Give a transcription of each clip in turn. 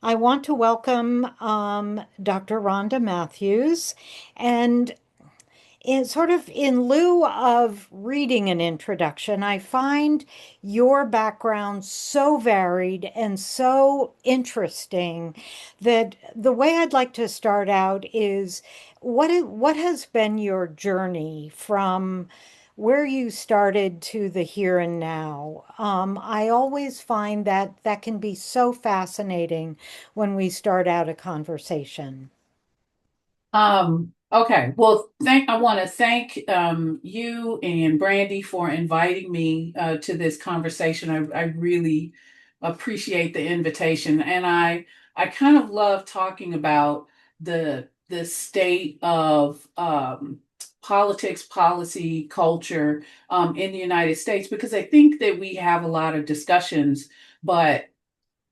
I want to welcome Dr. Rhonda Matthews. And in lieu of reading an introduction, I find your background so varied and so interesting that the way I'd like to start out is what has been your journey from where you started to the here and now? I always find that that can be so fascinating when we start out a conversation. Okay. Well, I want to thank you and Brandy for inviting me to this conversation. I really appreciate the invitation, and I kind of love talking about the state of politics, policy, culture in the United States because I think that we have a lot of discussions, but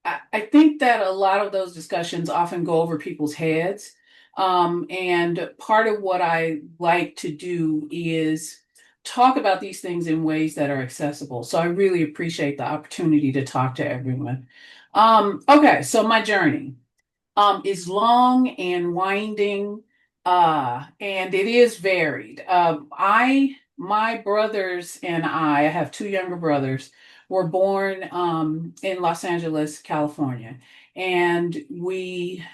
I think that a lot of those discussions often go over people's heads. And part of what I like to do is talk about these things in ways that are accessible. So I really appreciate the opportunity to talk to everyone. Okay, so my journey is long and winding, and it is varied. My brothers and I have two younger brothers, were born in Los Angeles, California, and we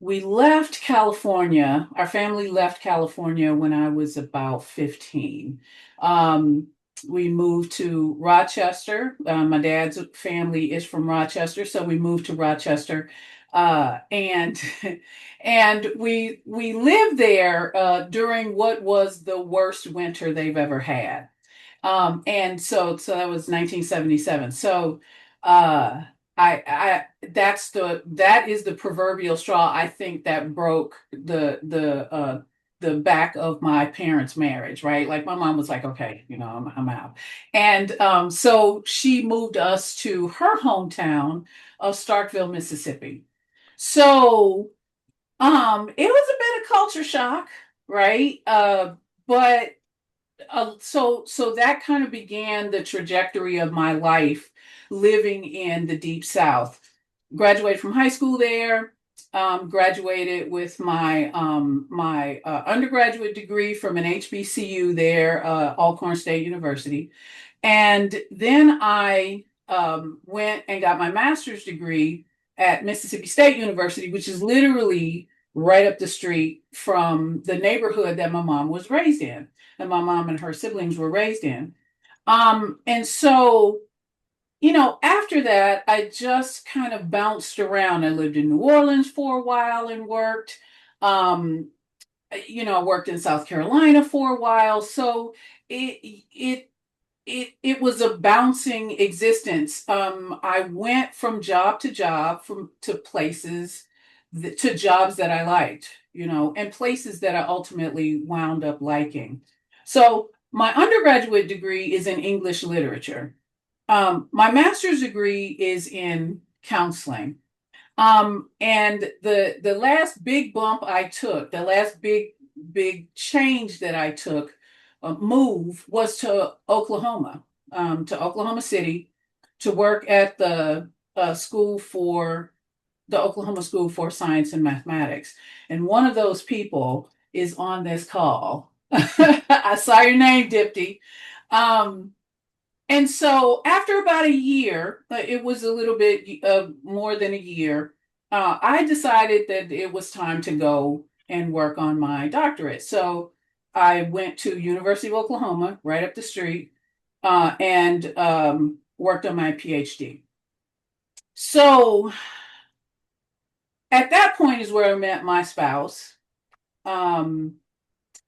left California. Our family left California when I was about 15. Um, we moved to Rochester. My dad's family is from Rochester, so we moved to Rochester, and and we lived there during what was the worst winter they've ever had. And so that was 1977. So that is the proverbial straw I think that broke the back of my parents' marriage, right? Like my mom was like, okay, I'm out. And so she moved us to her hometown of Starkville, Mississippi. So it was a bit of culture shock, right? But so that kind of began the trajectory of my life living in the deep south. Graduated from high school there. Graduated with my undergraduate degree from an HBCU there, Alcorn State University, and then I went and got my master's degree at Mississippi State University, which is literally right up the street from the neighborhood that my mom was raised in, and my mom and her siblings were raised in. And so, after that, I just kind of bounced around. I lived in New Orleans for a while and worked. Um, I worked in South Carolina for a while. So it it it was a bouncing existence. I went from job to job, from to places to jobs that I liked, and places that I ultimately wound up liking. So my undergraduate degree is in English literature. My master's degree is in counseling. And the last big bump I took, the last big change that I took, move was to Oklahoma City, to work at the Oklahoma School for Science and Mathematics. And one of those people is on this call. I saw your name, Dipti. Um, and so after about a year, it was a little bit more than a year, I decided that it was time to go and work on my doctorate. So I went to University of Oklahoma, right up the street, and worked on my Ph.D. So at that point is where I met my spouse. Um,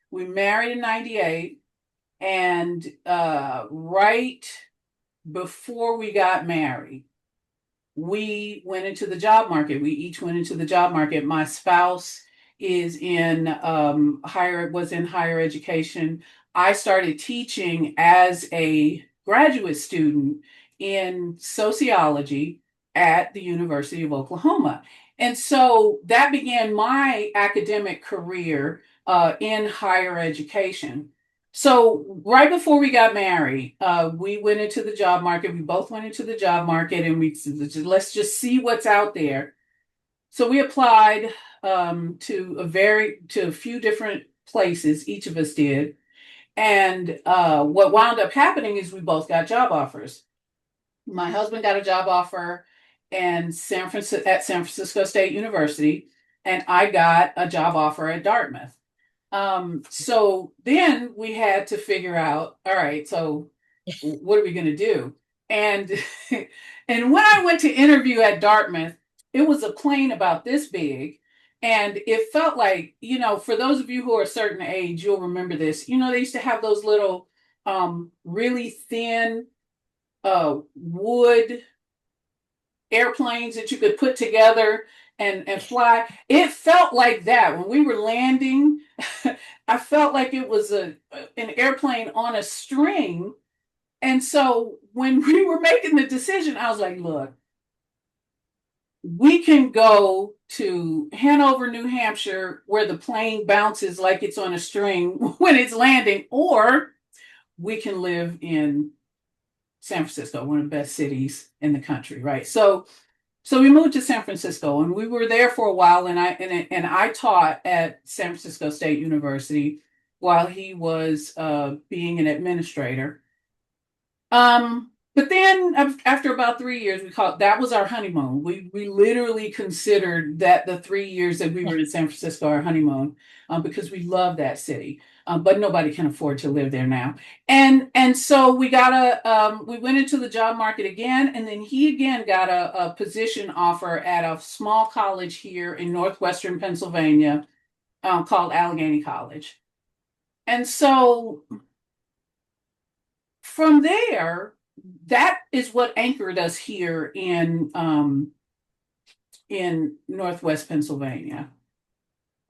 we married in 98, and right before we got married, we went into the job market. We each went into the job market. My spouse is in was in higher education. I started teaching as a graduate student in sociology at the University of Oklahoma. And so that began my academic career in higher education. So right before we got married, we went into the job market. We both went into the job market, and let's just see what's out there. So we applied to a few different places. Each of us did, and what wound up happening is we both got job offers. My husband got a job offer in San Francisco State University, and I got a job offer at Dartmouth. So then we had to figure out, all right, so what are we going to do? And and when I went to interview at Dartmouth, it was a plane about this big. And it felt like, for those of you who are a certain age, you'll remember this. They used to have those little really thin wood airplanes that you could put together and fly. It felt like that when we were landing. I felt like it was an airplane on a string. And so when we were making the decision, I was like, look, we can go to Hanover, New Hampshire, where the plane bounces like it's on a string when it's landing, or we can live in San Francisco, one of the best cities in the country, right? So we moved to San Francisco, and we were there for a while, and I taught at San Francisco State University while he was being an administrator. But then after about 3 years, that was our honeymoon. We literally considered that the 3 years that we were in San Francisco our honeymoon, because we love that city. But nobody can afford to live there now. And so we went into the job market again, and then he again got a position offer at a small college here in northwestern Pennsylvania, called Allegheny College. And so from there, that is what anchored us here in Northwest Pennsylvania.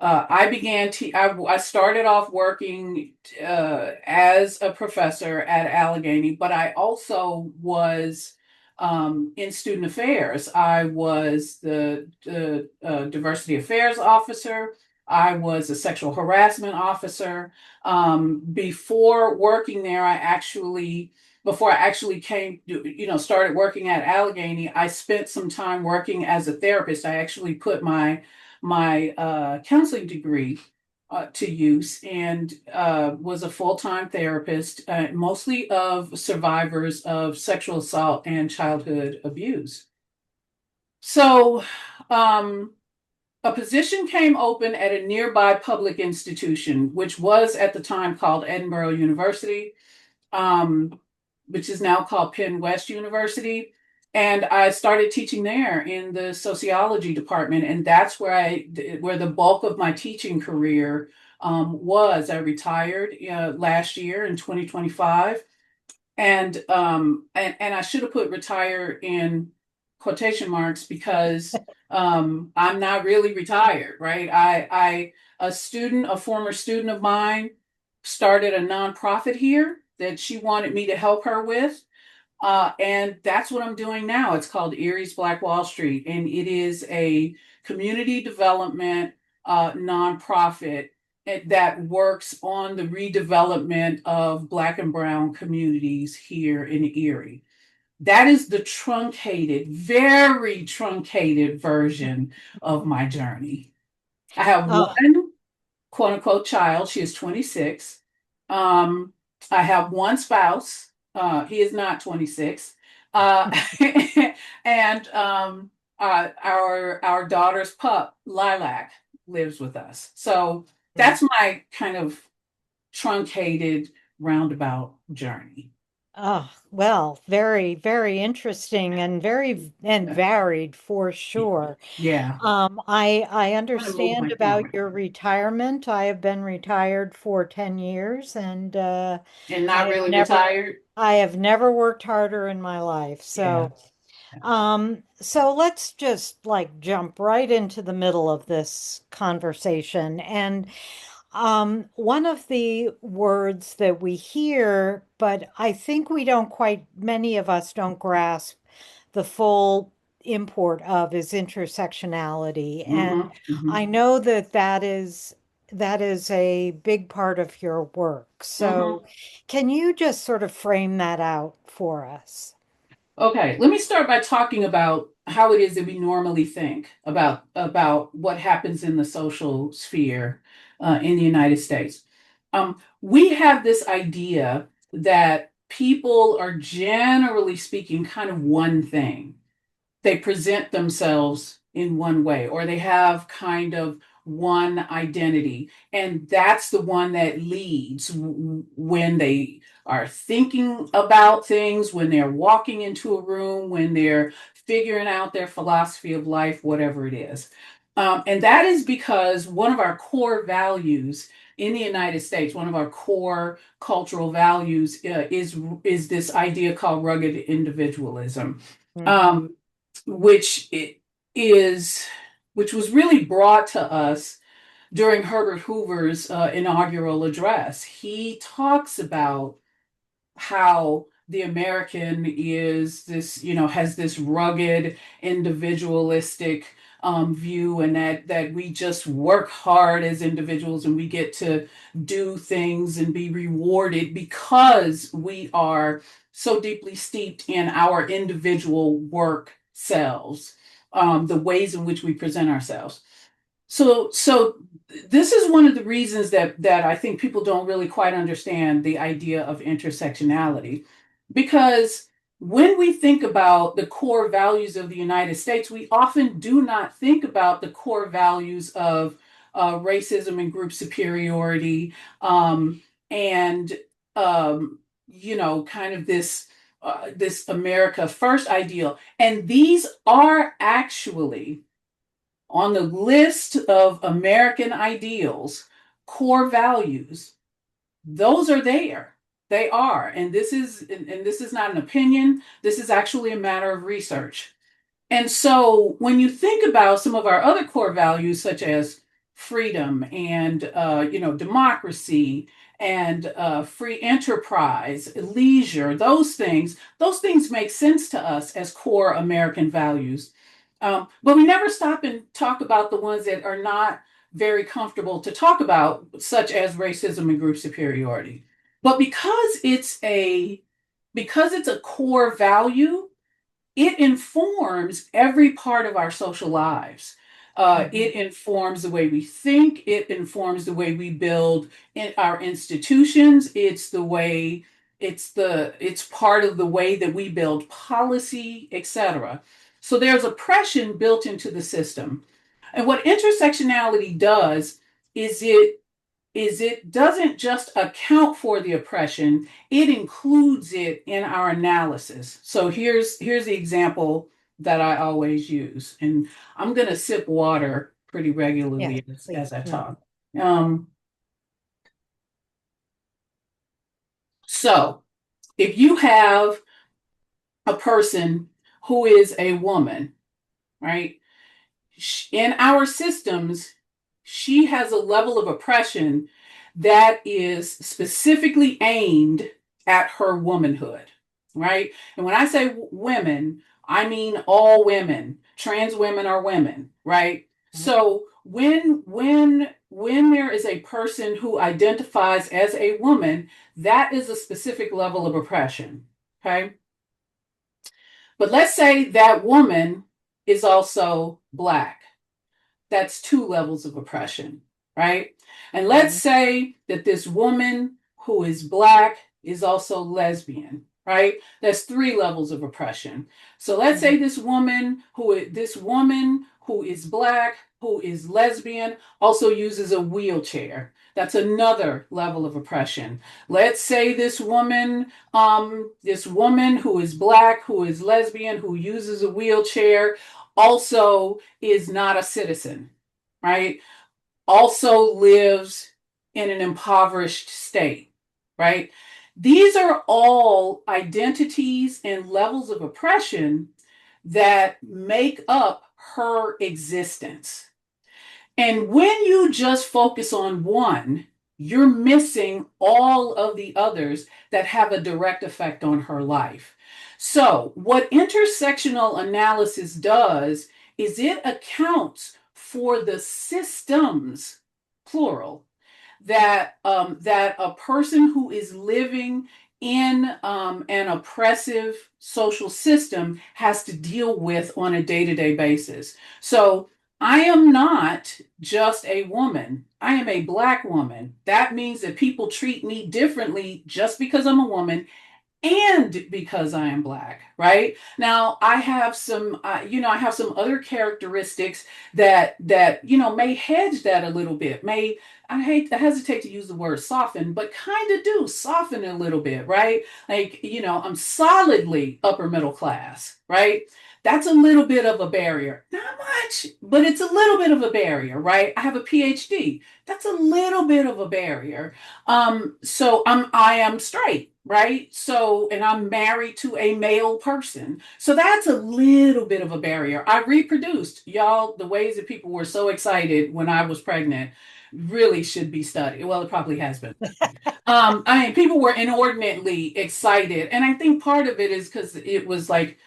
I started off working as a professor at Allegheny, but I also was in student affairs. I was the diversity affairs officer. I was a sexual harassment officer. Before I actually started working at Allegheny, I spent some time working as a therapist. I actually put my counseling degree to use, and was a full-time therapist, mostly of survivors of sexual assault and childhood abuse. So um, a position came open at a nearby public institution, which was at the time called Edinburgh University, um, which is now called Penn West University. And I started teaching there in the sociology department, and that's where the bulk of my teaching career was. I retired last year in 2025, and I should have put retire in quotation marks, because I'm not really retired, right? A former student of mine started a nonprofit here that she wanted me to help her with. And that's what I'm doing now. It's called Erie's Black Wall Street, and it is a community development nonprofit that works on the redevelopment of Black and Brown communities here in Erie. That is the truncated, very truncated version of my journey. I have Oh, one quote unquote child. She is 26. Um, I have one spouse. He is not 26. Uh, and our daughter's pup, Lilac, lives with us. So yeah. that's my kind of truncated roundabout journey. Oh, well, very, very interesting and very and varied for sure. Yeah. I I'm gonna move understand my about camera. your retirement. I have been retired for 10 years, and And I not have really never retired. I have never worked harder in my life. Yeah. So let's just like jump right into the middle of this conversation. And one of the words that we hear, but I think we don't quite, many of us don't grasp the full import of, is intersectionality. And Mm-hmm. Mm-hmm. I know that that is a big part of your work. So Mm-hmm. can you just sort of frame that out for us? Okay, let me start by talking about how it is that we normally think about what happens in the social sphere in the United States. We have this idea that people are generally speaking kind of one thing. They present themselves in one way, or they have kind of one identity, and that's the one that leads when they are thinking about things, when they're walking into a room, when they're figuring out their philosophy of life, whatever it is. And that is because one of our core values in the United States, one of our core cultural values is this idea called rugged individualism. Mm-hmm. Um, which it is which was really brought to us during Herbert Hoover's inaugural address. He talks about how the American is this, has this rugged, individualistic view, and that we just work hard as individuals and we get to do things and be rewarded because we are so deeply steeped in our individual work selves, the ways in which we present ourselves. So this is one of the reasons that I think people don't really quite understand the idea of intersectionality, because when we think about the core values of the United States, we often do not think about the core values of racism and group superiority, and kind of this America First ideal, and these are actually on the list of American ideals, core values. Those are there. They are. And this is not an opinion. This is actually a matter of research. And so when you think about some of our other core values, such as freedom and democracy and free enterprise, leisure, those things make sense to us as core American values. But we never stop and talk about the ones that are not very comfortable to talk about, such as racism and group superiority. But because it's a core value, it informs every part of our social lives. Mm-hmm. It informs the way we think. It informs the way we build in our institutions. It's part of the way that we build policy, etc. So there's oppression built into the system. And what intersectionality does is it doesn't just account for the oppression, it includes it in our analysis. So here's the example that I always use. And I'm going to sip water pretty Yes, regularly as please. I Mm-hmm. talk. Um, so if you have a person who is a woman, right? In our systems, she has a level of oppression that is specifically aimed at her womanhood, right? And when I say women, I mean all women. Trans women are women, right? So when there is a person who identifies as a woman, that is a specific level of oppression, okay? But let's say that woman is also Black. That's two levels of oppression, right? And let's Mm-hmm. say that this woman who is Black is also lesbian, right? That's three levels of oppression. So let's say Mm-hmm. this woman who is Black, who is lesbian, also uses a wheelchair. That's another level of oppression. Let's say this woman who is Black, who is lesbian, who uses a wheelchair, also is not a citizen, right? Also lives in an impoverished state, right? These are all identities and levels of oppression that make up her existence. And when you just focus on one, you're missing all of the others that have a direct effect on her life. So, what intersectional analysis does is it accounts for the systems, plural, that a person who is living in an oppressive social system has to deal with on a day-to-day basis. So I am not just a woman. I am a Black woman. That means that people treat me differently just because I'm a woman and because I am Black, right? Now, I have some, I have some other characteristics that may hedge that a little bit. I hesitate to use the word soften, but kind of do soften a little bit, right? Like, I'm solidly upper middle class, right? That's a little bit of a barrier. Not much, but it's a little bit of a barrier, right? I have a PhD. That's a little bit of a barrier. So I am straight, right? So, and I'm married to a male person. So that's a little bit of a barrier. I reproduced, y'all, the ways that people were so excited when I was pregnant really should be studied. Well, it probably has been. I mean, people were inordinately excited. And I think part of it is because it was like,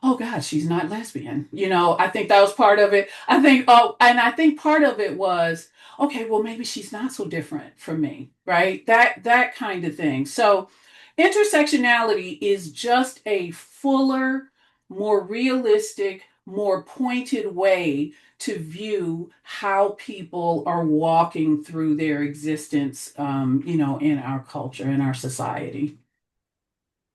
oh God, she's not lesbian. I think that was part of it. I think part of it was, okay, well, maybe she's not so different from me, right? That kind of thing. So intersectionality is just a fuller, more realistic, more pointed way to view how people are walking through their existence, in our culture, in our society.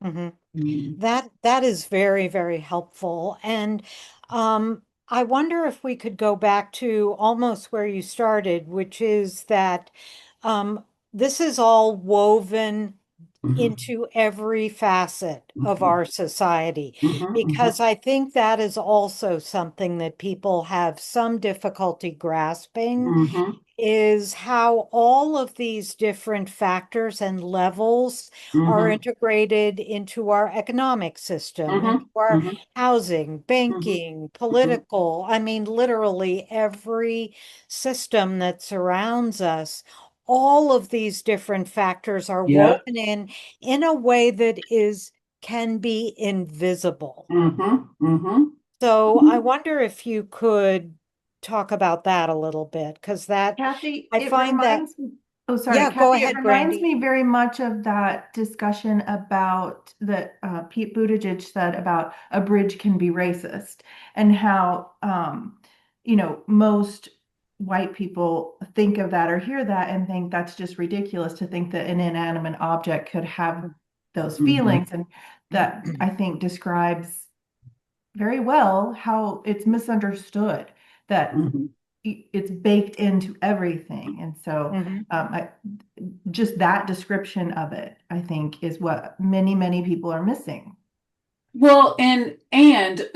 Hmm. Mm. That is very, very helpful. And I wonder if we could go back to almost where you started, which is that um, this is all woven Mhm, into every facet of mhm, our society, mhm, because mhm, I think that is also something that people have some difficulty grasping, mhm, is how all of these different factors and levels are mhm, integrated into our economic system, into mhm, our mhm, housing, mhm, banking, mhm. political. I mean, literally every system that surrounds us. All of these different factors are Yep. woven in a way that is can be invisible. Mhm, mhm, So I mhm. wonder if you could talk about that a little bit, because that Kathy, I it find that, reminds me, oh, sorry, yeah, go Kathy, it ahead, reminds Brandy. me very much of that discussion about that Pete Buttigieg said about a bridge can be racist and how, most white people think of that or hear that and think that's just ridiculous to think that an inanimate object could have those Mhm, feelings. And that I think describes very well how it's misunderstood that mhm. it's baked into everything. And so Mhm. just that description of it, I think, is what many, many people are missing. Well, and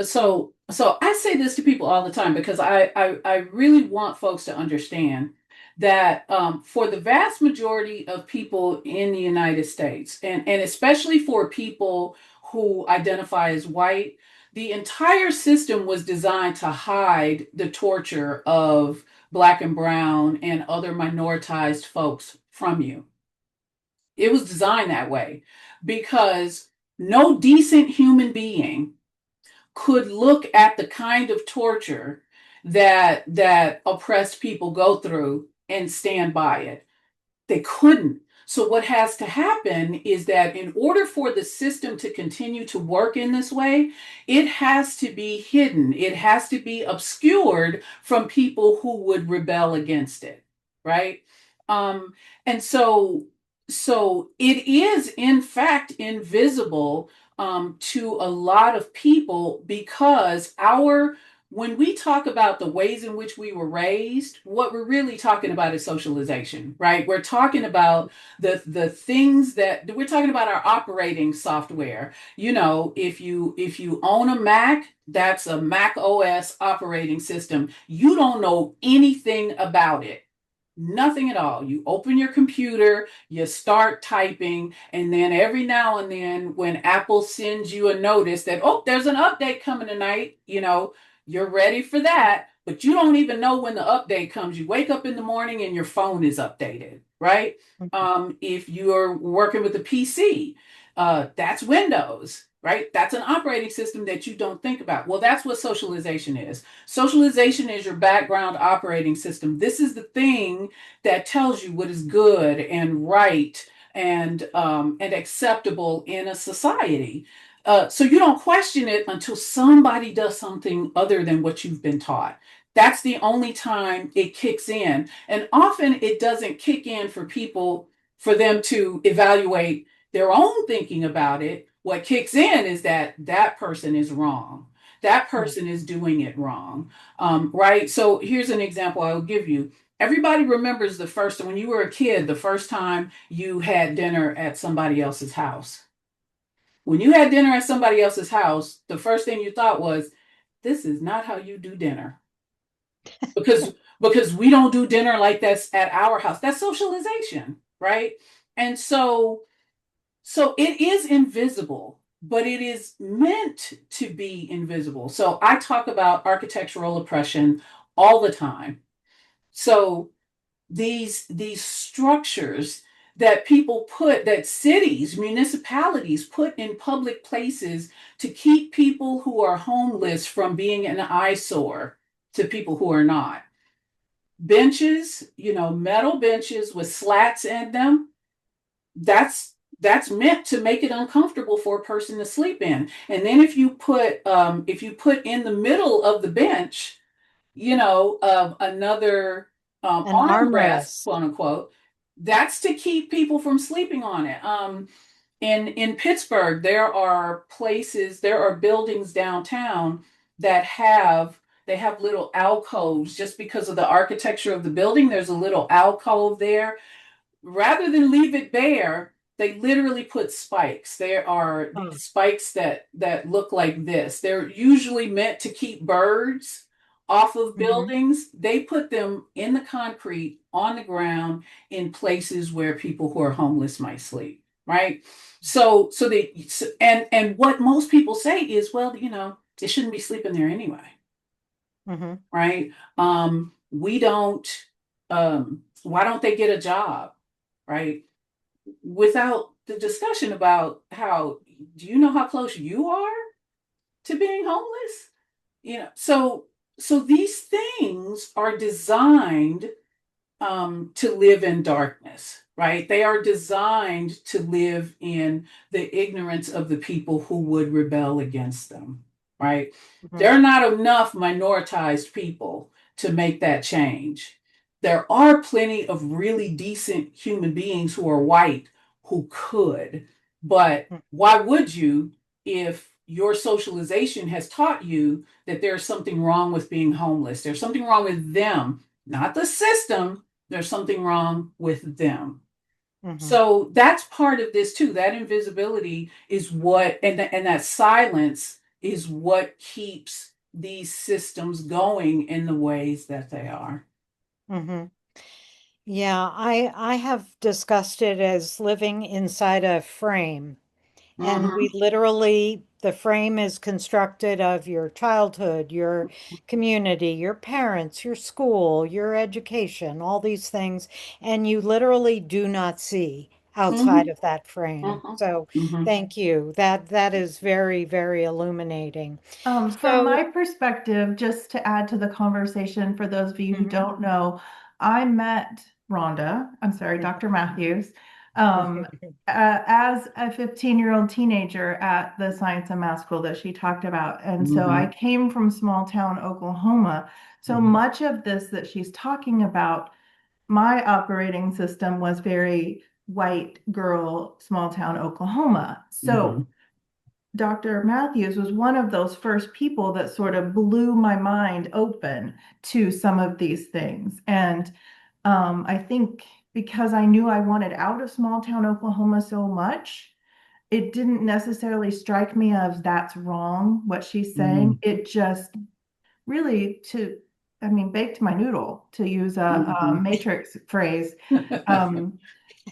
so I say this to people all the time because I really want folks to understand that for the vast majority of people in the United States, and especially for people who identify as white, the entire system was designed to hide the torture of Black and Brown and other minoritized folks from you. It was designed that way because no decent human being could look at the kind of torture that oppressed people go through and stand by it. They couldn't. So, what has to happen is that in order for the system to continue to work in this way, it has to be hidden, it has to be obscured from people who would rebel against it, right? Um, and so it is, in fact, invisible to a lot of people because when we talk about the ways in which we were raised, what we're really talking about is socialization, right? We're talking about the things that we're talking about our operating software. If you own a Mac, that's a Mac OS operating system. You don't know anything about it. Nothing at all. You open your computer, you start typing, and then every now and then, when Apple sends you a notice that, oh, there's an update coming tonight, you're ready for that, but you don't even know when the update comes. You wake up in the morning and your phone is updated, right? If you're working with a PC, that's Windows, right? That's an operating system that you don't think about. Well, that's what socialization is. Socialization is your background operating system. This is the thing that tells you what is good and right and acceptable in a society. So you don't question it until somebody does something other than what you've been taught. That's the only time it kicks in. And often it doesn't kick in for people for them to evaluate their own thinking about it. What kicks in is that that person is wrong. That person is doing it wrong. Right? So here's an example I'll give you. Everybody remembers the first, when you were a kid, the first time you had dinner at somebody else's house. When you had dinner at somebody else's house, the first thing you thought was, this is not how you do dinner. Because we don't do dinner like that's at our house. That's socialization, right? And so it is invisible, but it is meant to be invisible. So I talk about architectural oppression all the time. So these structures that people put, that cities, municipalities put in public places to keep people who are homeless from being an eyesore to people who are not. Benches, metal benches with slats in them, that's meant to make it uncomfortable for a person to sleep in. And then if you put in the middle of the bench, another An armrest, armrest. quote unquote, that's to keep people from sleeping on it. In Pittsburgh, there are buildings downtown that they have little alcoves just because of the architecture of the building. There's a little alcove there. Rather than leave it bare, they literally put spikes. There are Oh. these spikes that look like this. They're usually meant to keep birds off of Hmm. buildings. They put them in the concrete on the ground in places where people who are homeless might sleep, right? And what most people say is, well, they shouldn't be sleeping there anyway, Hmm. right? We don't. Why don't they get a job, right? Without the discussion about how, do you know how close you are to being homeless? So these things are designed to live in darkness, right? They are designed to live in the ignorance of the people who would rebel against them, right? Hmm. There are not enough minoritized people to make that change. There are plenty of really decent human beings who are white who could, but why would you if your socialization has taught you that there's something wrong with being homeless? There's something wrong with them, not the system. There's something wrong with them. Hmm. So that's part of this too. That invisibility is what, and that silence is what keeps these systems going in the ways that they are. Hmm. Yeah, I have discussed it as living inside a frame. And we Mm-hmm. literally, the frame is constructed of your childhood, your community, your parents, your school, your education, all these things. And you literally do not see outside Mm-hmm. of that frame. Mm-hmm. So Mm-hmm. thank you. That is very, very illuminating. From So, my perspective, just to add to the conversation, for those of you who mhm. don't know, I met Dr. Matthews, um, as a 15-year-old teenager at the science and math school that she talked about. And so I Mm-hmm. came from small town Oklahoma. So Mm-hmm. much of this that she's talking about, my operating system was very white girl, small town Oklahoma. Mm-hmm. So Dr. Matthews was one of those first people that sort of blew my mind open to some of these things. And I think because I knew I wanted out of small town Oklahoma so much, it didn't necessarily strike me as that's wrong what she's saying. Mm-hmm. It just really I mean, baked my noodle, to use a Mm-hmm. matrix phrase. Um,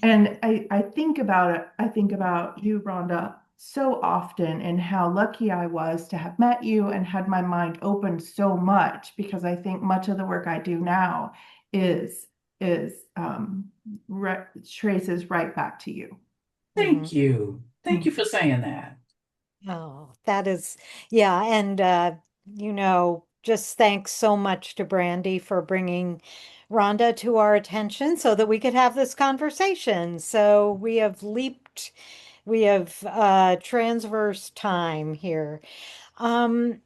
and I think about it, I think about you, Rhonda, so often, and how lucky I was to have met you and had my mind opened so much, because I think much of the work I do now is traces right back to you. Mhm. Thank you. Thank you Mhm. for saying that. Oh, that is, yeah. And, just thanks so much to Brandy for bringing Rhonda to our attention so that we could have this conversation. So we have transverse time here. Um,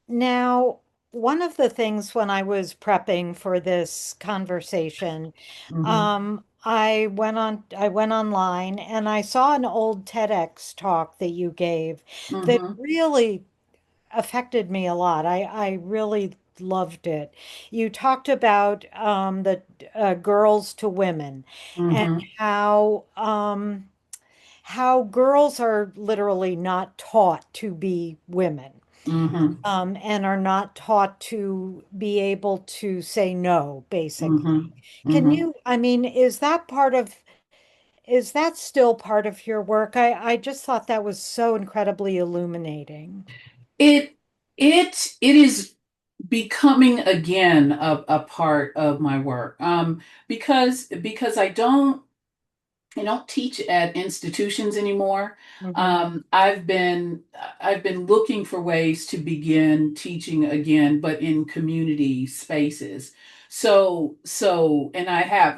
Now, one of the things when I was prepping for this conversation, Hmm. I went online and I saw an old TEDx talk that you gave that Hmm. really affected me a lot. I really loved it. You talked about the girls to women and Hmm. how girls are literally not taught to be women, Hmm. and are not taught to be able to say no, basically. Hmm. Can Hmm. you, I mean, is that still part of your work? I just thought that was so incredibly illuminating. It it is becoming again a part of my work. Because I don't teach at institutions anymore. Hmm. I've been looking for ways to begin teaching again, but in community spaces. And I have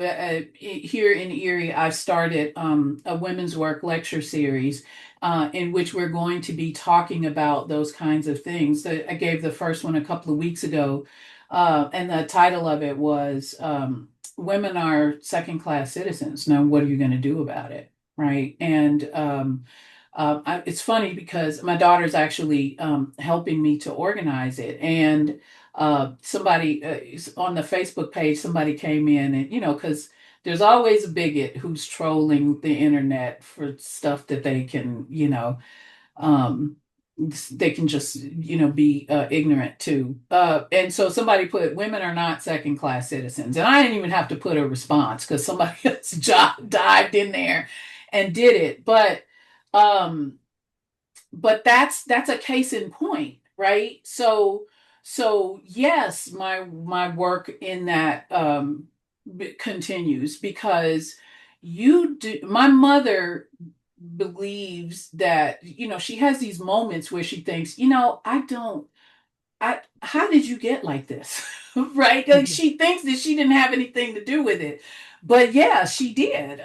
here in Erie. I've started a women's work lecture series in which we're going to be talking about those kinds of things. I gave the first one a couple of weeks ago, and the title of it was. Women are second class citizens. Now, what are you going to do about it? Right. And it's funny because my daughter's actually helping me to organize it. And somebody on the Facebook page, somebody came in and, because there's always a bigot who's trolling the internet for stuff that they can, um, they can just be ignorant too, and so somebody put women are not second class citizens, and I didn't even have to put a response because somebody else dived in there and did it. Um that's a case in point, right? So yes, my work in that continues because my mother believes that, she has these moments where she thinks, I don't I how did you get like this? Right? Like she thinks that she didn't have anything to do with it. But yeah, she did.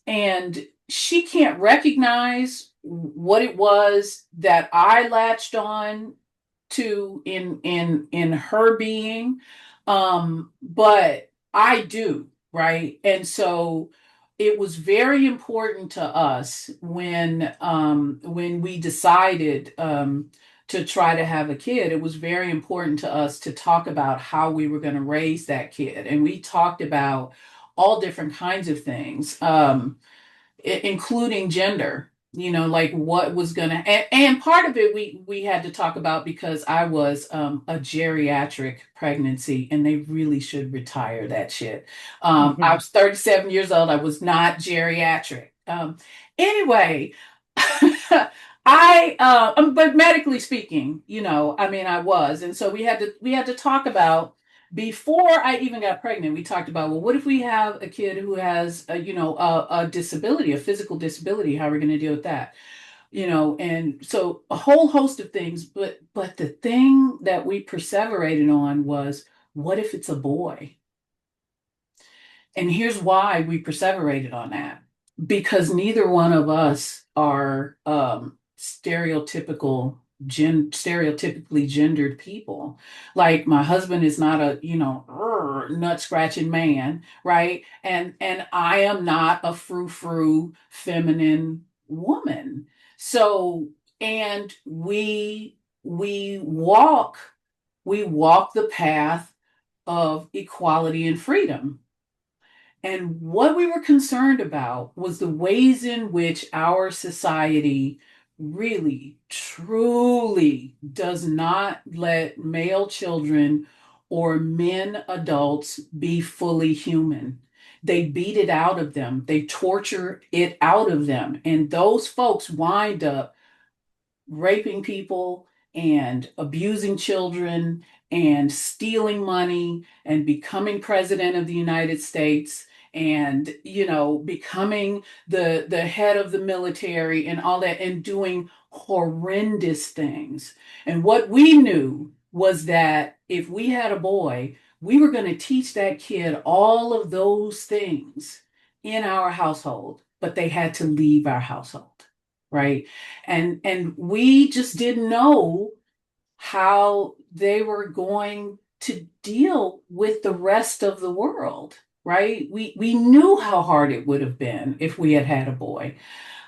And she can't recognize what it was that I latched on to in her being, but I do, right? And so it was very important to us when we decided to try to have a kid. It was very important to us to talk about how we were going to raise that kid, and we talked about all different kinds of things, including gender, like what was gonna, and part of it we had to talk about because I was a geriatric pregnancy, and they really should retire that shit. I was 37 years old. I was not geriatric. Anyway, but medically speaking, I mean, I was, and so we had to talk about, before I even got pregnant, we talked about, well, what if we have a kid who has a disability, a physical disability? How are we going to deal with that? And so a whole host of things, but the thing that we perseverated on was, what if it's a boy? And here's why we perseverated on that. Because neither one of us are stereotypically gendered people. Like my husband is not a, nut scratching man, right? And I am not a frou-frou feminine woman. So, and we walk the path of equality and freedom. And what we were concerned about was the ways in which our society really, truly does not let male children or men adults be fully human. They beat it out of them, they torture it out of them. And those folks wind up raping people and abusing children and stealing money and becoming president of the United States and becoming the head of the military and all that, and doing horrendous things. And what we knew was that if we had a boy, we were going to teach that kid all of those things in our household, but they had to leave our household, right? And we just didn't know how they were going to deal with the rest of the world, right? We knew how hard it would have been if we had had a boy.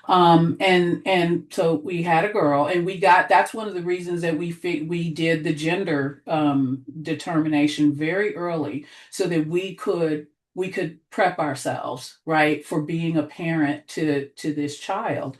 And so we had a girl, and that's one of the reasons that we did the gender determination very early, so that we could prep ourselves, right, for being a parent to this child.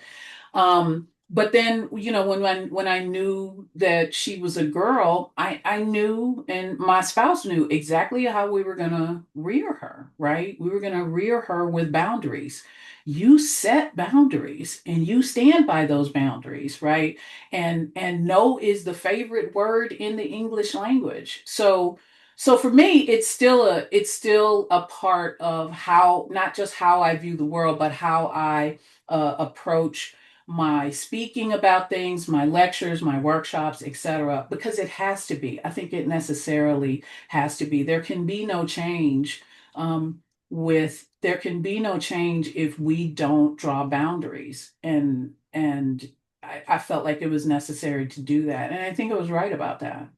But then, when I knew that she was a girl, I knew, and my spouse knew exactly how we were going to rear her, right? We were going to rear her with boundaries. You set boundaries and you stand by those boundaries, right? And no is the favorite word in the English language. So for me, it's still a part of how, not just how I view the world, but how I approach my speaking about things, my lectures, my workshops, etc., because it has to be. I think it necessarily has to be. There can be no change if we don't draw boundaries. And I felt like it was necessary to do that. And I think I was right about that.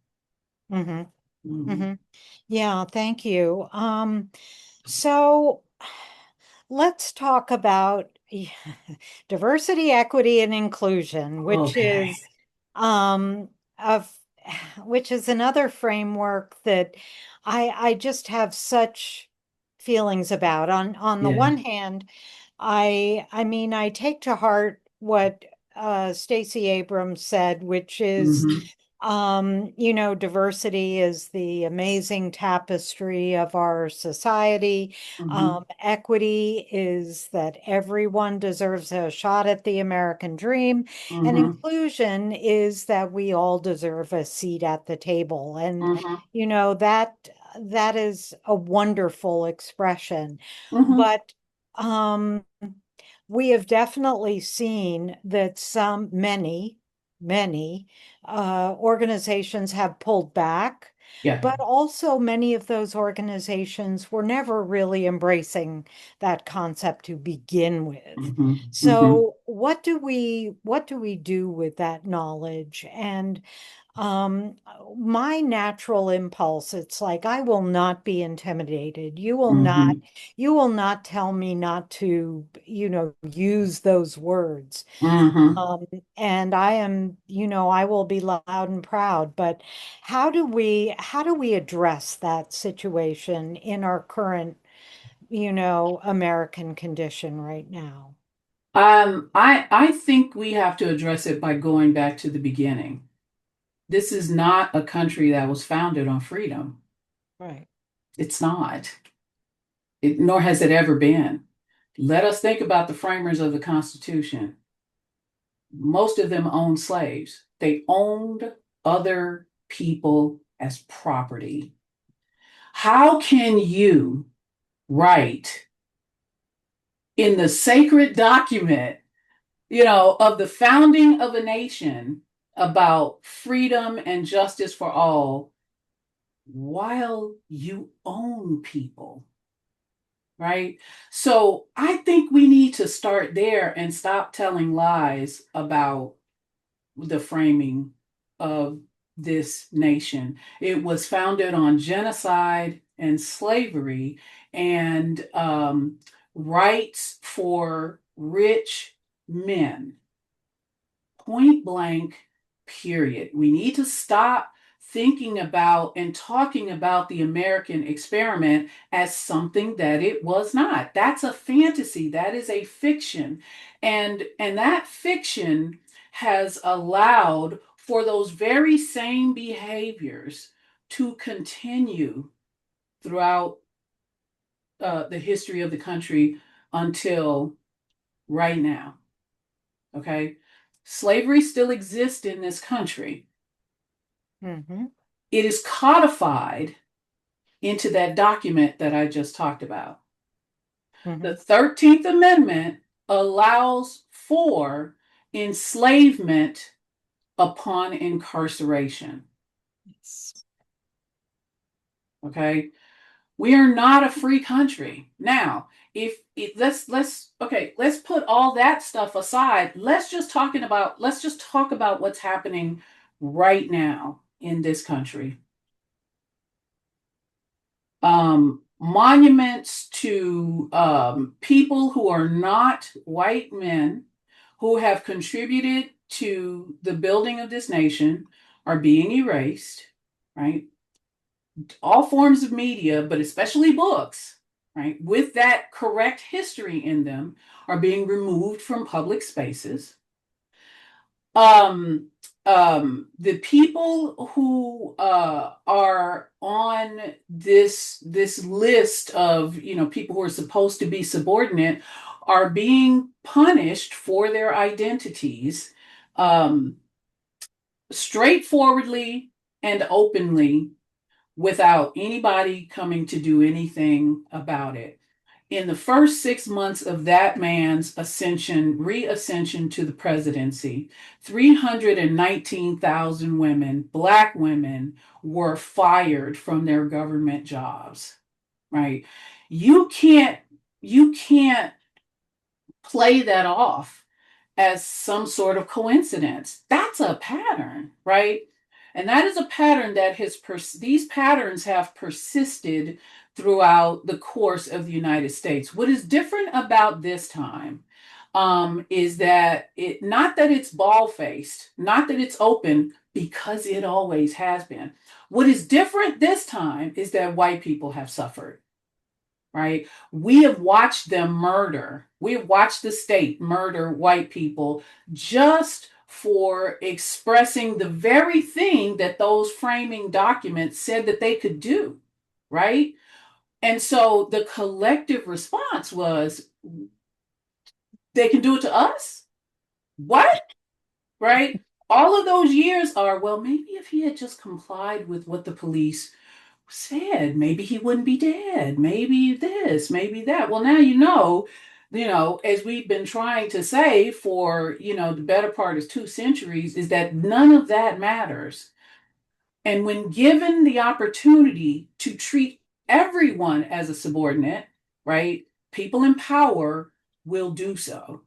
hmm Mhm. hmm Yeah, thank you. So let's talk about diversity, equity, and inclusion, Okay. um, of which is another framework that I just have such feelings about. On the Yeah. one hand, I mean, I take to heart what Stacey Abrams said, which is Hmm. diversity is the amazing tapestry of our society. Hmm. Equity is that everyone deserves a shot at the American dream. And Hmm. inclusion is that we all deserve a seat at the table. And, Hmm. that is a wonderful expression. Hmm. But um, we have definitely seen that many organizations have pulled back, Yeah. but also many of those organizations were never really embracing that concept to begin with. Hmm. Hmm. So what do we do with that knowledge? And um, my natural impulse, it's like I will not be intimidated. Hmm. You will not tell me not to, use those words. Hmm. Um, and I will be loud and proud, but how do we address that situation in our current, American condition right now? I think we have to address it by going back to the beginning. This is not a country that was founded on freedom. Right. It's not. Nor has it ever been. Let us think about the framers of the Constitution. Most of them owned slaves. They owned other people as property. How can you write in the sacred document, of the founding of a nation about freedom and justice for all while you own people, right? So I think we need to start there and stop telling lies about the framing of this nation. It was founded on genocide and slavery and rights for rich men, point blank, period. We need to stop thinking about and talking about the American experiment as something that it was not. That's a fantasy, that is a fiction. And that fiction has allowed for those very same behaviors to continue throughout the history of the country until right now. Okay. Slavery still exists in this country. hmm It is codified into that document that I just talked about. Hmm. The 13th Amendment allows for enslavement upon incarceration. Yes. Okay. We are not a free country. Now, if let's okay, let's put all that stuff aside. Let's just talk about what's happening right now in this country. Monuments to people who are not white men who have contributed to the building of this nation are being erased, right? All forms of media, but especially books, right, with that correct history in them, are being removed from public spaces. Um, the people who are on this list of people who are supposed to be subordinate are being punished for their identities, um, straightforwardly and openly, without anybody coming to do anything about it. In the first 6 months of that man's reascension to the presidency, 319,000 women, Black women, were fired from their government jobs, right? You can't, you can't play that off as some sort of coincidence. That's a pattern, right? And that is a pattern that these patterns have persisted throughout the course of the United States. What is different about this time is that not that it's bald faced, not that it's open, because it always has been. What is different this time is that white people have suffered, right? We have watched them murder. We have watched the state murder white people just for expressing the very thing that those framing documents said that they could do, right? And so the collective response was, they can do it to us? What? Right? All of those years are, well, maybe if he had just complied with what the police said, maybe he wouldn't be dead. Maybe this, maybe that. Well, now as we've been trying to say for, the better part of 2 centuries, is that none of that matters. And when given the opportunity to treat everyone as a subordinate, right, people in power will do so.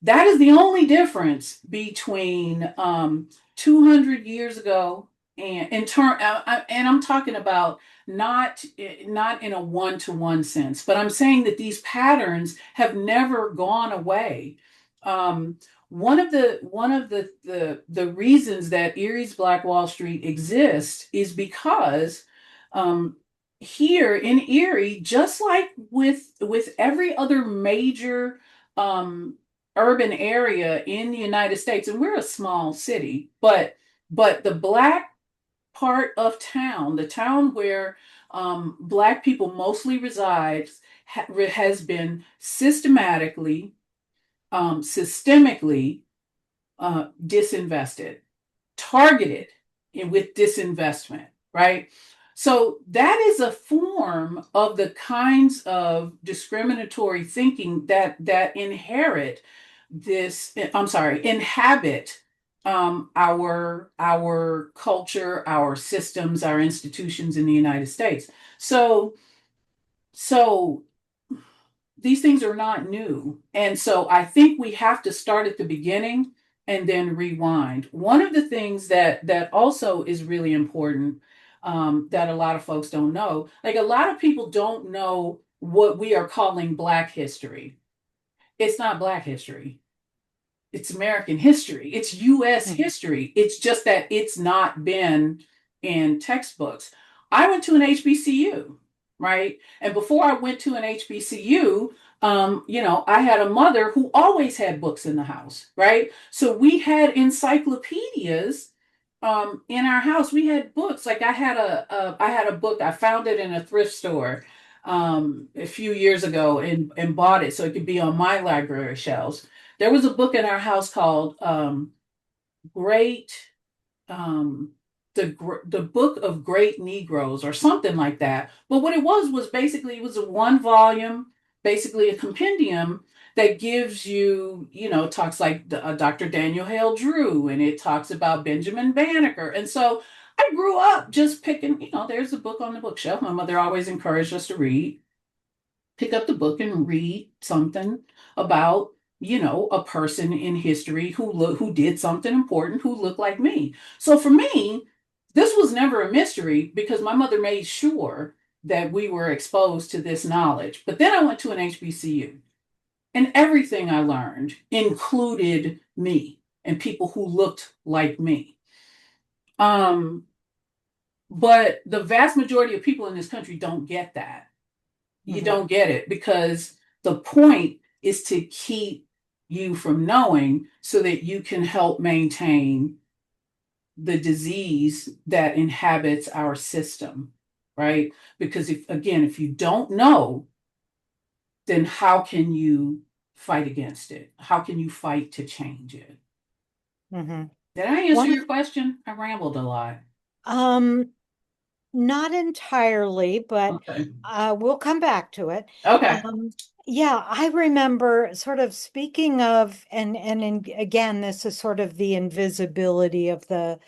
That is the only difference between 200 years ago and and I'm talking about not in a one-to-one sense, but I'm saying that these patterns have never gone away. Um, one of the reasons that Erie's Black Wall Street exists is because um, here in Erie, just like with every other major um, urban area in the United States, and we're a small city, but the Black part of town, the town where Black people mostly reside, has been systematically, systemically disinvested, targeted with disinvestment, right? So that is a form of the kinds of discriminatory thinking that inhabit our culture, our systems, our institutions in the United States. So these things are not new. And so I think we have to start at the beginning and then rewind. One of the things that also is really important, that a lot of folks don't know, like a lot of people don't know what we are calling Black history. It's not Black history. It's American history. It's US Hmm. history. It's just that it's not been in textbooks. I went to an HBCU, right? And before I went to an HBCU, I had a mother who always had books in the house, right? So we had encyclopedias in our house. We had books. Like I had a book. I found it in a thrift store a few years ago and bought it so it could be on my library shelves. There was a book in our house called Great um, the Book of Great Negroes or something like that. But what it was basically, it was a one volume, basically a compendium that gives you, talks like Dr. Daniel Hale Drew, and it talks about Benjamin Banneker. And so I grew up just picking, there's a book on the bookshelf. My mother always encouraged us to read. Pick up the book and read something about, a person in history who did something important, who looked like me. So for me, this was never a mystery because my mother made sure that we were exposed to this knowledge. But then I went to an HBCU, and everything I learned included me and people who looked like me. Um, but the vast majority of people in this country don't get that. You Hmm. don't get it because the point is to keep you from knowing so that you can help maintain the disease that inhabits our system, right? Because if you don't know, then how can you fight against it? How can you fight to change it? Hmm. Did I answer One of your question? I rambled a lot. um Not entirely, but Okay. we'll come back to it. Okay. Um, yeah, I remember sort of speaking of, again, this is sort of the invisibility of the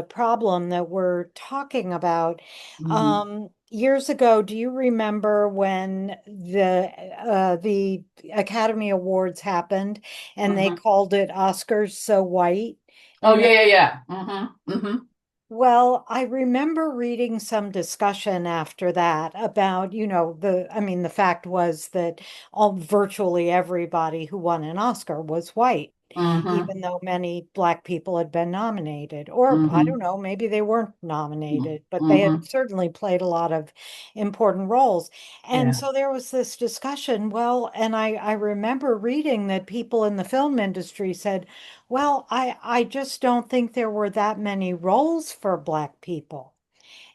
problem that we're talking about. Mhm. Years ago, do you remember when the Academy Awards happened and they Mhm. called it Oscars So White? Oh You yeah, know, yeah, yeah. Mhm. well, I remember reading some discussion after that about, I mean, the fact was that virtually everybody who won an Oscar was white, Mhm. even though many black people had been nominated. Or I don't Mhm. know, maybe they weren't Mhm. nominated, but they had Mhm. certainly played a lot of important roles. And Yeah. so there was this discussion. Well, and I remember reading that people in the film industry said, well, I just don't think there were that many roles for Black people.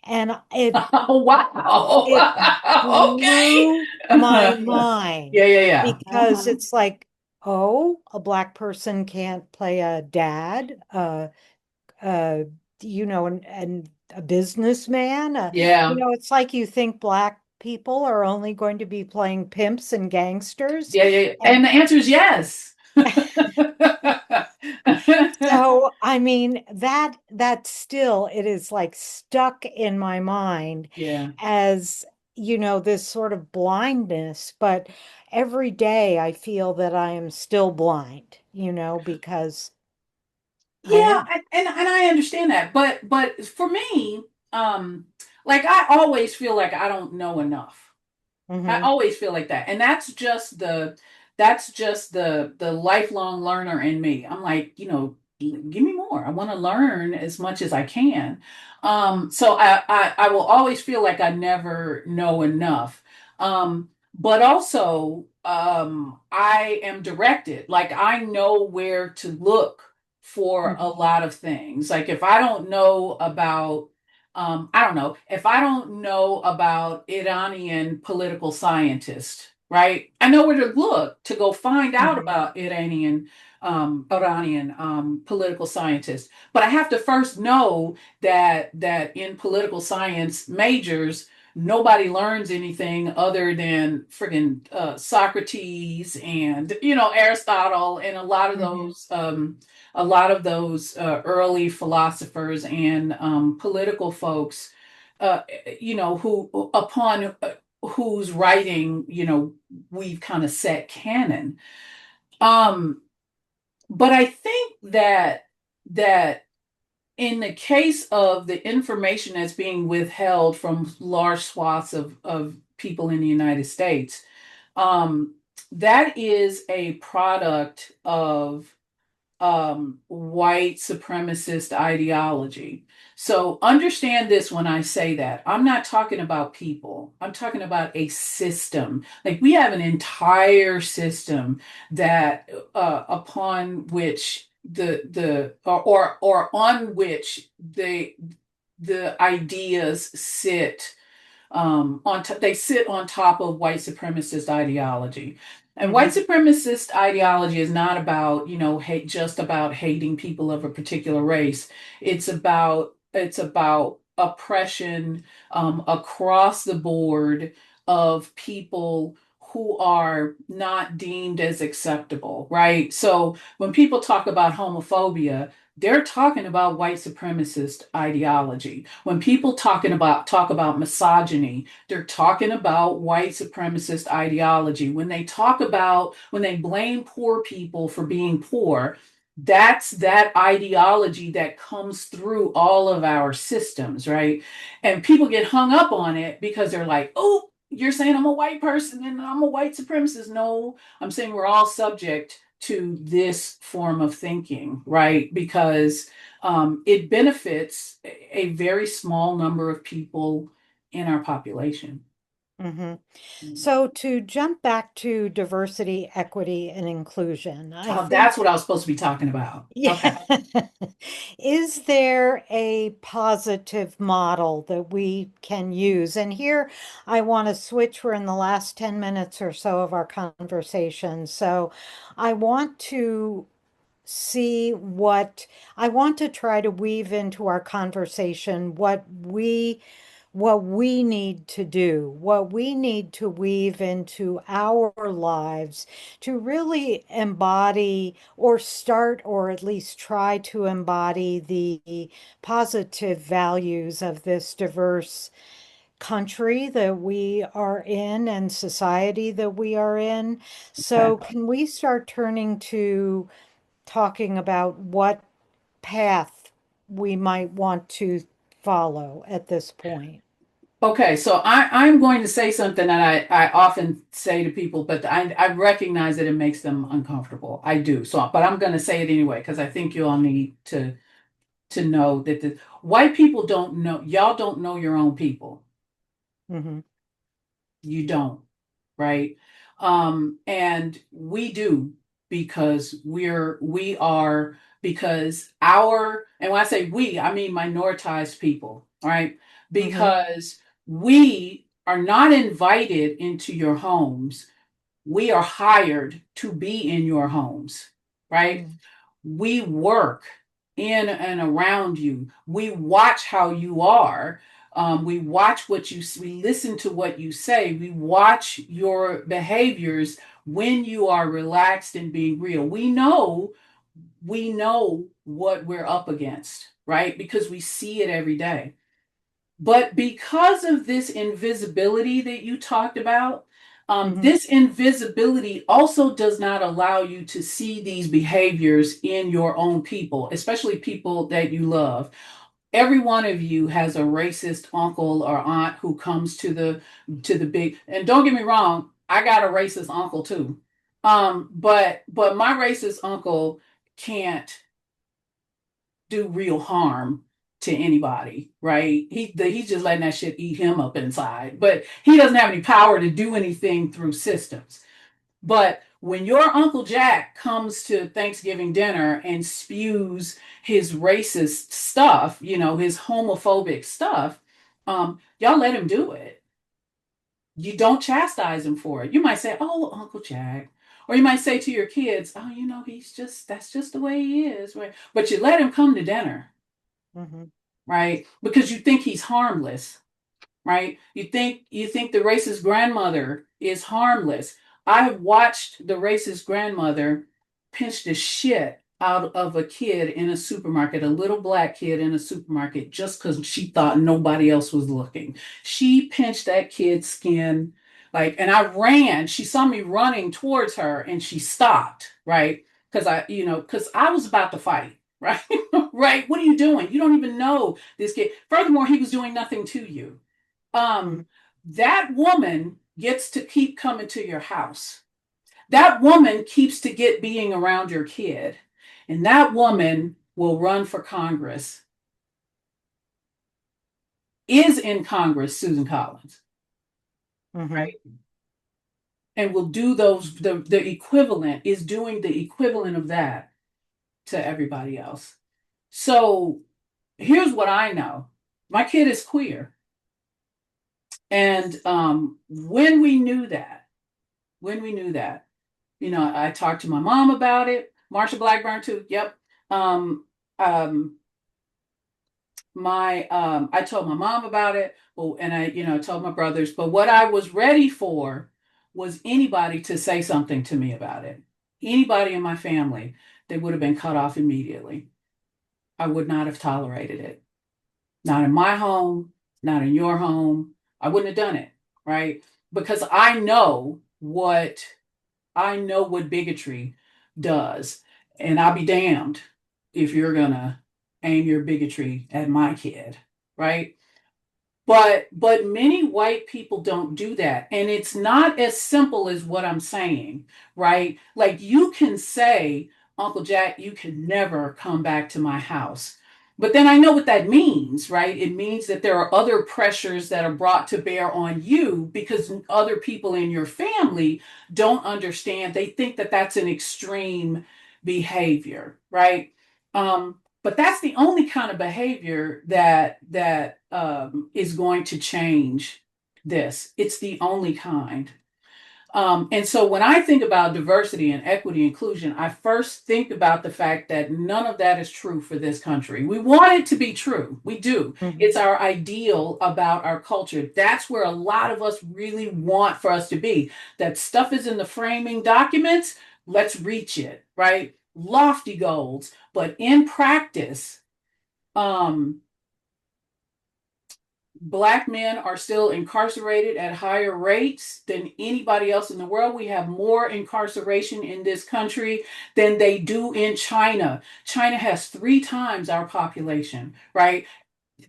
And Oh, wow. it Okay. blew my mind Yeah, yeah, yeah. because it's like, oh, a Black person can't play a dad, uh, and a businessman. Yeah. It's like you think Black people are only going to be playing pimps and gangsters. Yeah, yeah, yeah. And And the answer is yes. so, I mean, that still, it is like stuck in my mind Yeah. as, this sort of blindness. But every day I feel that I am still blind, because I Yeah, am. and I understand that. But for me, um, like I always feel like I don't know enough. I Hmm. always feel like that. And that's just the lifelong learner in me. I'm like, give me more. I want to learn as much as I can. So I will always feel like I never know enough. But also I am directed. Like I know where to look for a Hmm. lot of things. Like if I don't know about I don't know. If I don't know about Iranian political scientists, right? I know where to look to go find out Hmm. about Iranian political scientists. But I have to first know that in political science majors, nobody learns anything other than friggin' Socrates and Aristotle and Hmm. a lot of those early philosophers and political folks, uh, who upon whose writing, we've kind of set canon. Um, but I think that in the case of the information that's being withheld from large swaths of people in the United States, um, that is a product of white supremacist ideology. So understand this when I say that. I'm not talking about people. I'm talking about a system. Like we have an entire system that upon which or on which the ideas sit they sit on top of white supremacist ideology. And white Hmm. supremacist ideology is not about, hate just about hating people of a particular race. It's about oppression across the board of people who are not deemed as acceptable, right? So when people talk about homophobia, they're talking about white supremacist ideology. When people talk about misogyny, they're talking about white supremacist ideology. When they blame poor people for being poor, that's that ideology that comes through all of our systems, right? And people get hung up on it because they're like, oh, you're saying I'm a white person and I'm a white supremacist. No, I'm saying we're all subject to this form of thinking, right? Because it benefits a very small number of people in our population. hmm So to jump back to diversity, equity, and inclusion, I Oh, think, that's what I was supposed to be talking about. Okay. yeah. Is there a positive model that we can use? And here I want to switch. We're in the last 10 minutes or so of our conversation. So I want to see what I want to try to weave into our conversation what we need to do, what we need to weave into our lives to really embody or start or at least try to embody the positive values of this diverse country that we are in and society that we are in. So, Okay. can we start turning to talking about what path we might want to follow at this point? Okay, so I'm going to say something that I often say to people, but I recognize that it makes them uncomfortable. I do. So, but I'm going to say it anyway because I think you all need to know that the white people don't know, y'all don't know your own people. hmm You don't, right? And we do because because and when I say we, I mean minoritized people, all right? hmm Because we are not invited into your homes. We are hired to be in your homes, right? We work in and around you. We watch how you are. We watch we listen to what you say. We watch your behaviors when you are relaxed and being real. We know what we're up against, right? Because we see it every day. But because of this invisibility that you talked about, hmm this invisibility also does not allow you to see these behaviors in your own people, especially people that you love. Every one of you has a racist uncle or aunt who comes to the big. And don't get me wrong, I got a racist uncle too. But my racist uncle can't do real harm to anybody, right? He's just letting that shit eat him up inside. But he doesn't have any power to do anything through systems. But when your Uncle Jack comes to Thanksgiving dinner and spews his racist stuff, his homophobic stuff, y'all let him do it. You don't chastise him for it. You might say, "Oh, Uncle Jack," or you might say to your kids, "Oh, that's just the way he is," right? But you let him come to dinner, hmm right? Because you think he's harmless, right? You think the racist grandmother is harmless. I have watched the racist grandmother pinch the shit out of a kid in a supermarket, a little black kid in a supermarket, just because she thought nobody else was looking. She pinched that kid's skin, and I ran. She saw me running towards her, and she stopped, right? Because I was about to fight, right? Right? What are you doing? You don't even know this kid. Furthermore, he was doing nothing to you. hmm That woman gets to keep coming to your house. That woman keeps to get being around your kid. And that woman will run for Congress, is in Congress, Susan Collins, hmm right? And will do the equivalent, is doing the equivalent of that to everybody else. So here's what I know. My kid is queer. And when we knew that, I talked to my mom about it. Marsha Blackburn too. Yep. Um, um, I told my mom about it, well, and I told my brothers. But what I was ready for was anybody to say something to me about it. Anybody in my family, they would have been cut off immediately. I would not have tolerated it. Not in my home, not in your home. I wouldn't have done it, right? Because I know what bigotry does. And I'll be damned if you're gonna aim your bigotry at my kid, right? But many white people don't do that. And it's not as simple as what I'm saying, right? Like you can say, Uncle Jack, you can never come back to my house. But then I know what that means, right? It means that there are other pressures that are brought to bear on you because other people in your family don't understand. They think that that's an extreme behavior, right? But that's the only kind of behavior that is going to change this. It's the only kind. And so when I think about diversity and equity inclusion, I first think about the fact that none of that is true for this country. We want it to be true. We do. Mhm. It's our ideal about our culture. That's where a lot of us really want for us to be. That stuff is in the framing documents. Let's reach it, right? Lofty goals. But in practice, um, Black men are still incarcerated at higher rates than anybody else in the world. We have more incarceration in this country than they do in China. China has 3 times our population, right?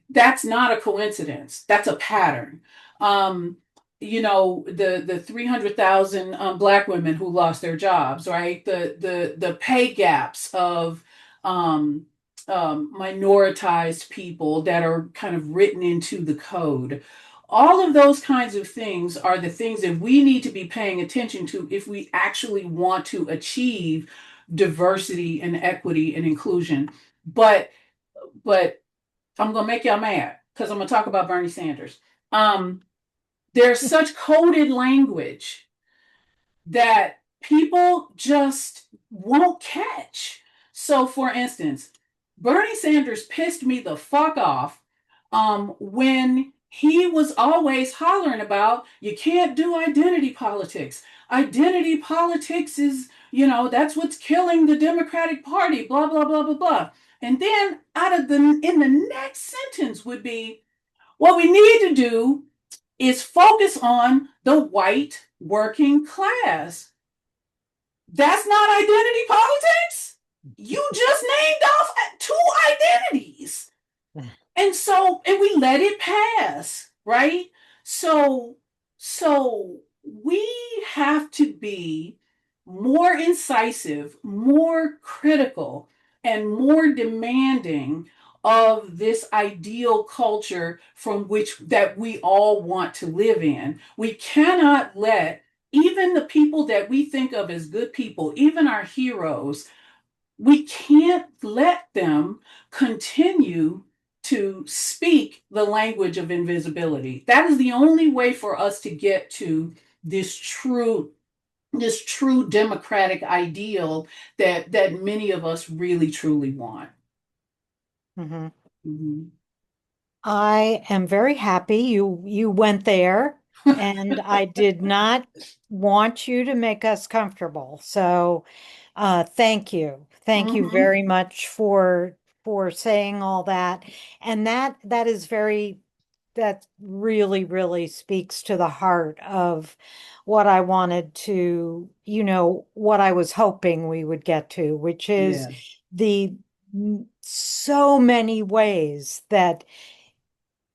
That's not a coincidence. That's a pattern. Um, the 300,000 Black women who lost their jobs, right? The pay gaps of um, minoritized people that are kind of written into the code. All of those kinds of things are the things that we need to be paying attention to if we actually want to achieve diversity and equity and inclusion. But but I'm gonna make y'all mad because I'm gonna talk about Bernie Sanders. Um, there's such coded language that people just won't catch. So, for instance, Bernie Sanders pissed me the fuck off when he was always hollering about you can't do identity politics. Identity politics is, that's what's killing the Democratic Party, blah, blah, blah, blah, blah. And then in the next sentence would be, what we need to do is focus on the white working class. That's not identity politics. You just named off 2 identities. And we let it pass, right? So, so we have to be more incisive, more critical, and more demanding of this ideal culture from which that we all want to live in. We cannot let even the people that we think of as good people, even our heroes, we can't let them continue to speak the language of invisibility. That is the only way for us to get to this true democratic ideal that many of us really truly want. Mhm. Mhm. I am very happy you went there, and I did not want you to make us comfortable. So, thank you. Thank you Mhm. very much for saying all that. And that is that really, really speaks to the heart of what I wanted to, what I was hoping we would get to, which is Yes. the so many ways that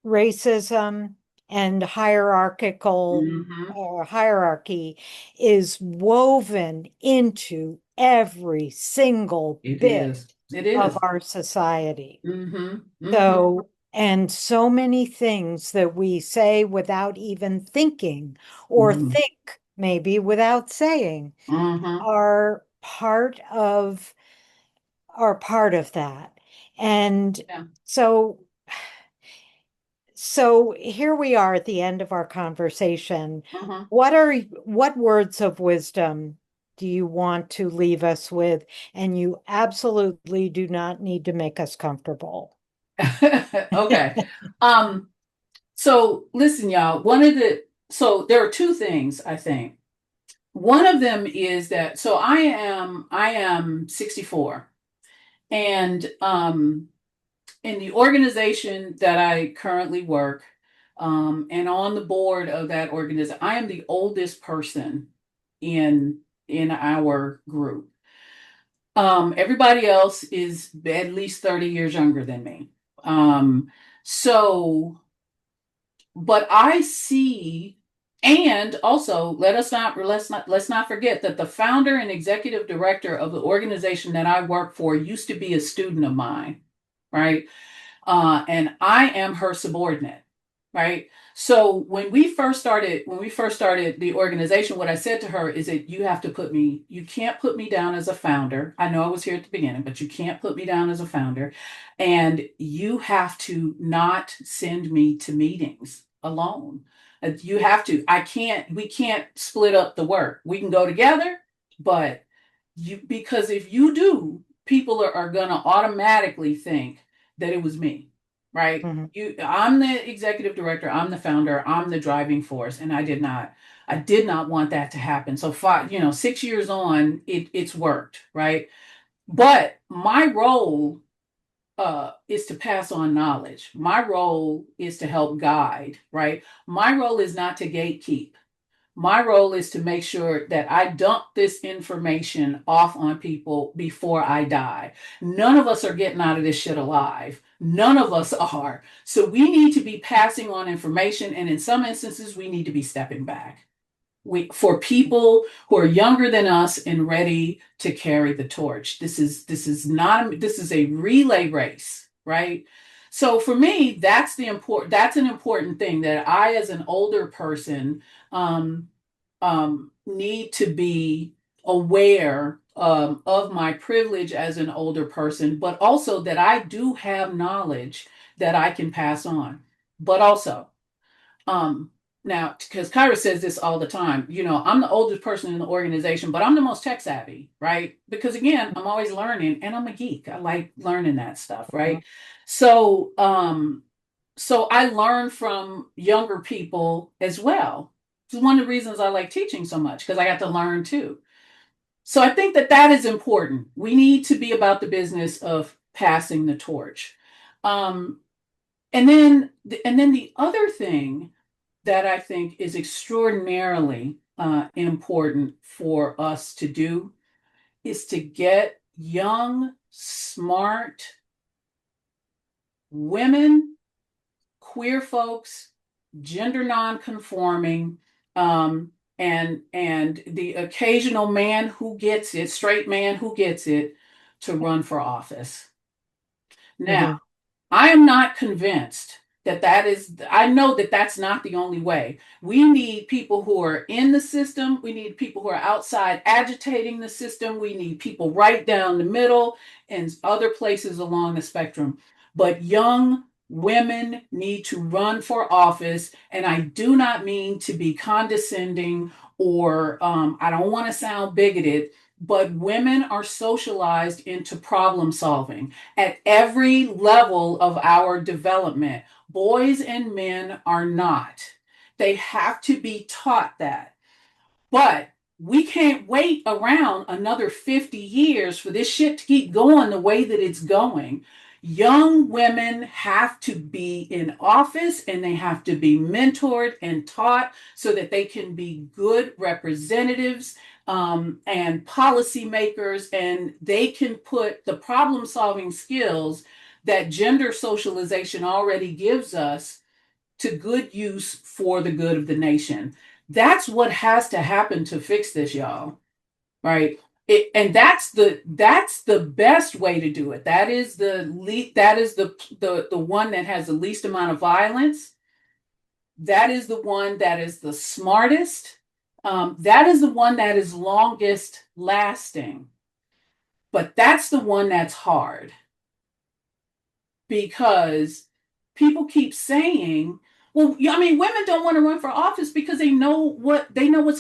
racism and hierarchical Mhm. hierarchy is woven into every single It bit is. It of is. our society. Mhm. Mhm. So, and so many things that we say without even thinking, or Mhm. think maybe without saying, Mhm. are part of that. And Yeah. so So here we are at the end of our conversation. Mhm. What words of wisdom do you want to leave us with? And you absolutely do not need to make us comfortable. Okay. Um, so listen, y'all, so there are 2 things I think. One of them is that so I am 64, and in the organization that I currently work, and on the board of that organization, I am the oldest person in our group. Everybody else is at least 30 years younger than me. So, but I see, and also let's not forget that the founder and executive director of the organization that I work for used to be a student of mine, right? And I am her subordinate, right? So when we first started the organization, what I said to her is that you can't put me down as a founder. I know I was here at the beginning, but you can't put me down as a founder. And you have to not send me to meetings alone. You have to, we can't split up the work. We can go together, but because if you do, people are going to automatically think that it was me, right? Mhm. I'm the executive director, I'm the founder, I'm the driving force, and I did not want that to happen. So 6 years on, it's worked, right? But my role is to pass on knowledge. My role is to help guide, right? My role is not to gatekeep. My role is to make sure that I dump this information off on people before I die. None of us are getting out of this shit alive. None of us are. So we need to be passing on information, and in some instances, we need to be stepping back. For people who are younger than us and ready to carry the torch. This is a relay race, right? So for me, that's an important thing that I, as an older person, um, need to be aware of my privilege as an older person, but also that I do have knowledge that I can pass on. But also, um, now, because Kyra says this all the time, I'm the oldest person in the organization, but I'm the most tech savvy, right? Because again, I'm always learning and I'm a geek. I like learning that stuff, right? So, so I learn from younger people as well. It's one of the reasons I like teaching so much because I got to learn too. So I think that that is important. We need to be about the business of passing the torch. Um, and then the other thing that I think is extraordinarily important for us to do is to get young, smart women, queer folks, gender non-conforming, and the occasional man who gets it, straight man who gets it, to run for office. Now, Mhm. I am not convinced I know that that's not the only way. We need people who are in the system. We need people who are outside agitating the system. We need people right down the middle and other places along the spectrum. But young women need to run for office. And I do not mean to be condescending or I don't want to sound bigoted, but women are socialized into problem solving at every level of our development. Boys and men are not. They have to be taught that. But we can't wait around another 50 years for this shit to keep going the way that it's going. Young women have to be in office and they have to be mentored and taught so that they can be good representatives and policymakers, and they can put the problem solving skills that gender socialization already gives us to good use for the good of the nation. That's what has to happen to fix this, y'all. Right? And that's the best way to do it. That is the one that has the least amount of violence. That is the one that is the smartest. That is the one that is longest lasting. But that's the one that's hard because people keep saying, well, yeah, I mean, women don't want to run for office because they know what's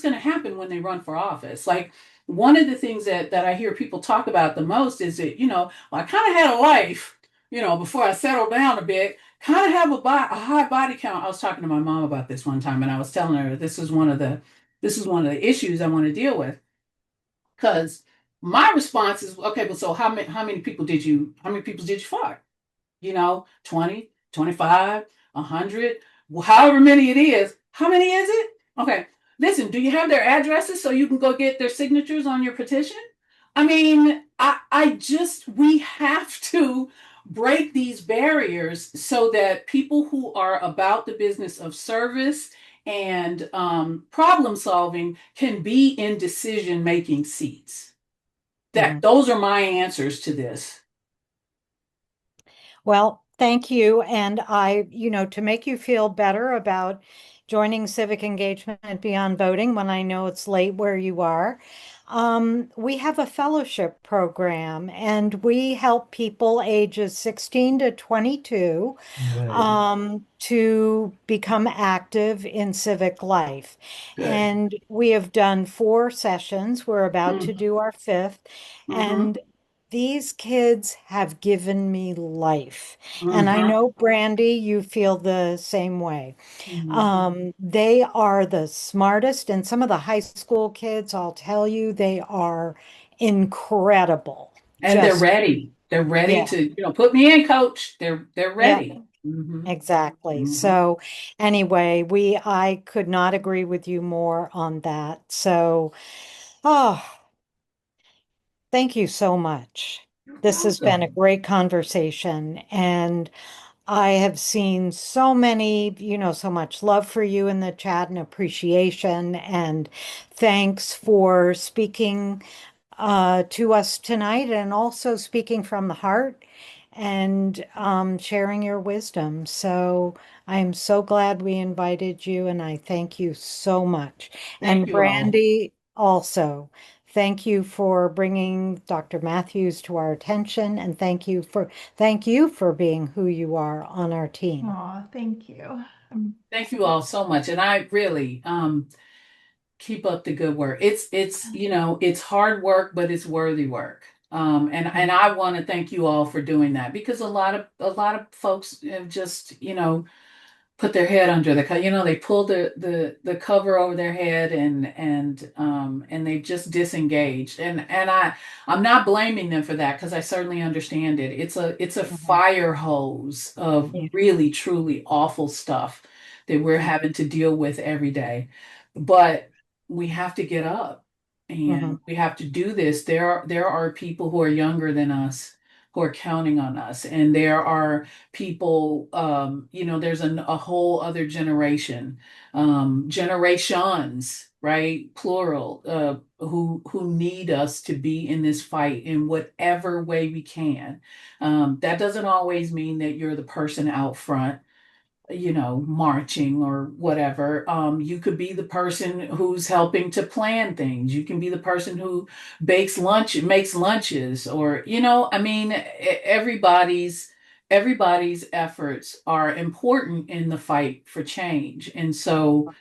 going to happen when they run for office. Like one of the things that I hear people talk about the most is that, well, I kind of had a life, before I settled down a bit, kind of have a high body count. I was talking to my mom about this one time and I was telling her this is one of the This is one of the issues I want to deal with. Because my response is, okay, but so how many people did you fire? 20, 25, 100, however many it is. How many is it? Okay. Listen, do you have their addresses so you can go get their signatures on your petition? I mean, we have to break these barriers so that people who are about the business of service and problem solving can be in decision making seats. Mhm. Those are my answers to this. Well, thank you. And to make you feel better about joining civic engagement and beyond voting when I know it's late where you are, we have a fellowship program and we help people ages 16 to 22 Good, to become active in civic life. good. And we have done 4 sessions. We're about to Mm-hmm. do our fifth. And these kids have given me life. And I Mm-hmm. know, Brandy, you feel the same way. Mm-hmm. They are the smartest, and some of the high school kids, I'll tell you, they are incredible. And they're Just, ready. They're ready yeah, to, put me in, coach. They're yeah, ready. Mm-hmm. exactly. Mm-hmm. So anyway, I could not agree with you more on that. So, oh, thank you so much. You're This has been a welcome. great conversation, and I have seen so many, so much love for you in the chat and appreciation. And thanks for speaking to us tonight and also speaking from the heart and sharing your wisdom. So I'm so glad we invited you, and I thank you so much. Thank And you all. Brandy, also, thank you for bringing Dr. Matthews to our attention, and thank you for being who you are on our team. Aw, thank you. Thank you all so much. And I really keep up the good work. It's hard work, but it's worthy work. And I want to thank you all for doing that because a lot of folks have just, put their head under the they pull the cover over their head and they just disengaged and I'm not blaming them for that because I certainly understand it. It's a Mhm. fire hose of Yeah. really truly awful stuff that we're Mhm. having to deal with every day, but we have to get up and Mhm. we have to do this. There are people who are younger than us who are counting on us, and there are people, there's a whole other generation, generations, right, plural, who need us to be in this fight in whatever way we can. That doesn't always mean that you're the person out front, marching or whatever. You could be the person who's helping to plan things. You can be the person who makes lunches, or, I mean, everybody's efforts are important in the fight for change. And so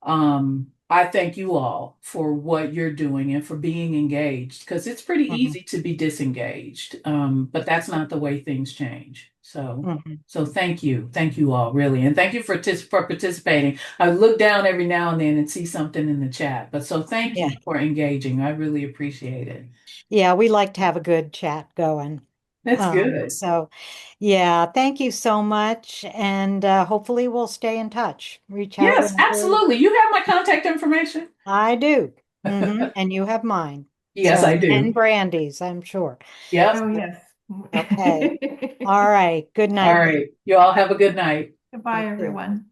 I thank you all for what you're doing and for being engaged because it's pretty Mhm. easy to be disengaged. But that's not the way things change. So, Mhm. so thank you all really, and thank you for participating. I look down every now and then and see something in the chat, but so thank Yeah. you for engaging. I really appreciate it. Yeah, we like to have a good chat going. That's good. So yeah, thank you so much. And hopefully we'll stay in touch. Reach out Yes, whenever. absolutely. You have my contact information. I do. And you have mine. Yes, So, I and do. Brandy's, I'm sure. Yep. Oh, So, yes. okay. All right. Good All night. right. You all have a good night. You Goodbye, too. everyone.